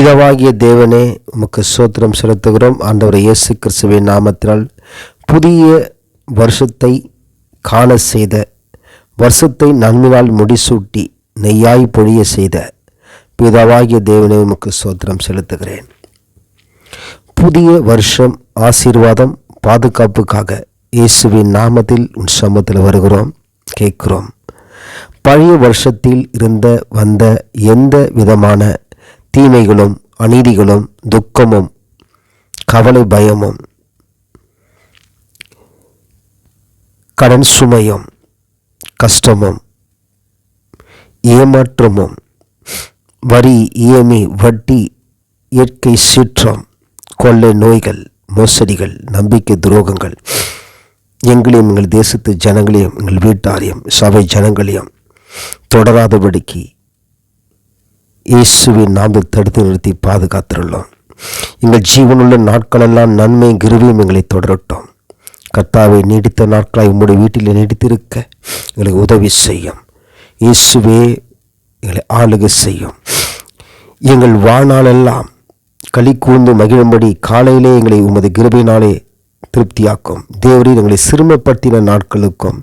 பிதாவாகிய தேவனே, உமக்கு ஸ்தோத்திரம் செலுத்துகிறோம். ஆண்டவர் இயேசு கிறிஸ்துவின் நாமத்தினால் புதிய வருஷத்தை காண செய்த, வருஷத்தை நன்மையால் முடிசூட்டி நெய்யாய் பொழிய செய்த பிதாவாகிய தேவனே, உமக்கு ஸ்தோத்திரம் செலுத்துகிறேன். புதிய வருஷம் ஆசீர்வாதம் பாதுகாப்புக்காக இயேசுவின் நாமத்தில் உன் சமூகத்தில் வருகிறோம், கேட்கிறோம். பழைய வருஷத்தில் வந்த எந்த விதமான தீமைகளும் அநீதிகளும் துக்கமும் கவலை பயமும் கடன் சுமையும் கஷ்டமும் ஏமாற்றமும் வரி இஎம்ஐ வட்டி இயற்கை சீற்றம் கொள்ளை நோய்கள் மோசடிகள் நம்பிக்கை துரோகங்கள் எங்களையும் எங்கள் தேசத்து ஜனங்களையும் எங்கள் வீட்டாரையும் சபை ஜனங்களையும் தொடராதபடிக்கு இயேசுவின் நாமத்தை தடுத்து நிறுத்தி பாதுகாத்துள்ளோம். எங்கள் ஜீவனுள்ள நாட்களெல்லாம் நன்மை கிருபையும் எங்களை தொடரட்டும். கர்த்தாவை நீடித்த நாட்களாய் உம்முடைய வீட்டில் நீடித்திருக்க எங்களுக்கு உதவி செய்யும். இயேசுவே எங்களை ஆளுகை செய்யும். எங்கள் வாழ்நாளெல்லாம் களி கூர்ந்து மகிழும்படி காலையிலே எங்களை உமது கிருபையினாலே திருப்தியாக்கும். தேவரீர் எங்களை சிறுமைப்படுத்தின நாட்களுக்கும்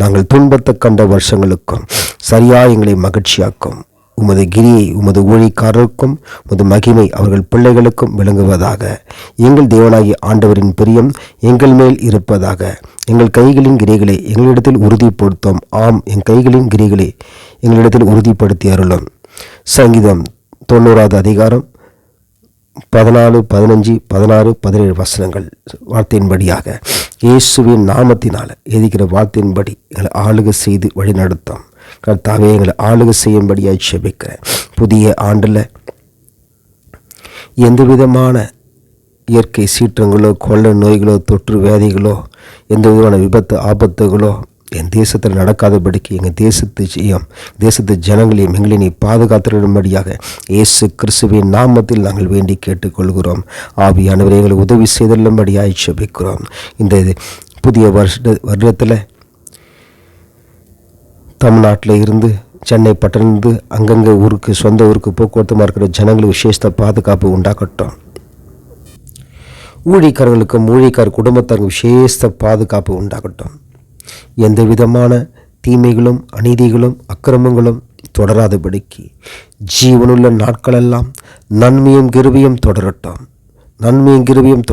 நாங்கள் துன்பத்தை கண்ட வருஷங்களுக்கும் சரியாக எங்களை மகிழ்ச்சியாக்கும். உமது கிரியை உமது ஊழியக்காரருக்கும் உமது மகிமை அவர்கள் பிள்ளைகளுக்கும் விளங்குவதாக. எங்கள் தேவனாகிய ஆண்டவரின் பிரியம் எங்கள் மேல் இருப்பதாக. எங்கள் கைகளின் கிரிகளை எங்களிடத்தில் உறுதிப்படுத்தும். ஆம், என் கைகளின் கிரிகளை எங்களிடத்தில் உறுதிப்படுத்தி அருளும். சங்கீதம் 90 அதிகாரம் 14, 15, 16, 17 வசனங்கள் வார்த்தையின்படியாக இயேசுவின் நாமத்தினால் எதிர்க்கிற வார்த்தையின்படி எங்களை ஆளுகை செய்து வழிநடத்தும். கர்த்தாவே, எங்களை ஆளுகை செய்யும்படியாக ஜெபிக்கிறேன். புதிய ஆண்டில் எந்த விதமான இயற்கை சீற்றங்களோ கொள்ளை நோய்களோ தொற்று வியாதிகளோ எந்த விதமான விபத்து ஆபத்துகளோ என் தேசத்தில் நடக்காதபடிக்கு எங்கள் தேசத்து ஜனங்களையும் எங்களை நீ பாதுகாத்துடும்படியாக இயேசு கிறிஸ்துவின் நாமத்தில் நாங்கள் வேண்டி கேட்டுக்கொள்கிறோம். ஆவியானவரை எங்களை உதவி செய்துள்ளபடியாக ஜெபிக்கிறோம். இந்த புதிய வருடத்தில் தமிழ்நாட்டில் இருந்து சென்னை பட்டணிலிருந்து அங்கங்கே ஊருக்கு சொந்த ஊருக்கு போக்குவரத்துமாக இருக்கிற ஜனங்களுக்கு விசேஷ பாதுகாப்பு உண்டாக்கட்டும். ஊழியக்கார குடும்பத்தாருக்கு விசேஷ பாதுகாப்பு உண்டாகட்டும். எந்த விதமான தீமைகளும் அநீதிகளும் அக்கிரமங்களும் தொடராதபடிக்கு ஜீவனுள்ள நாட்களெல்லாம் நன்மையும் கிருபையும் தொடரட்டும். நன்மையும் கிருபையும்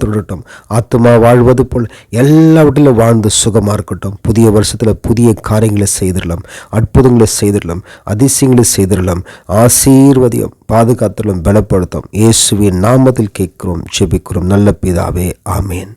தொடரட்டும். ஆத்மா வாழ்வது போல் எல்லாவற்றிலும் வாழ்ந்து சுகமாக இருக்கட்டும். புதிய வருஷத்தில் புதிய காரியங்களை செய்திடலாம், அற்புதங்களை செய்திடலாம், அதிசயங்களை செய்திடலாம். ஆசீர்வதியும் பாதுகாத்திலும் பலப்படுத்தும். இயேசுவின் நாமத்தில் கேட்கிறோம், ஜெபிக்கிறோம் நல்ல பிதாவே, ஆமேன்.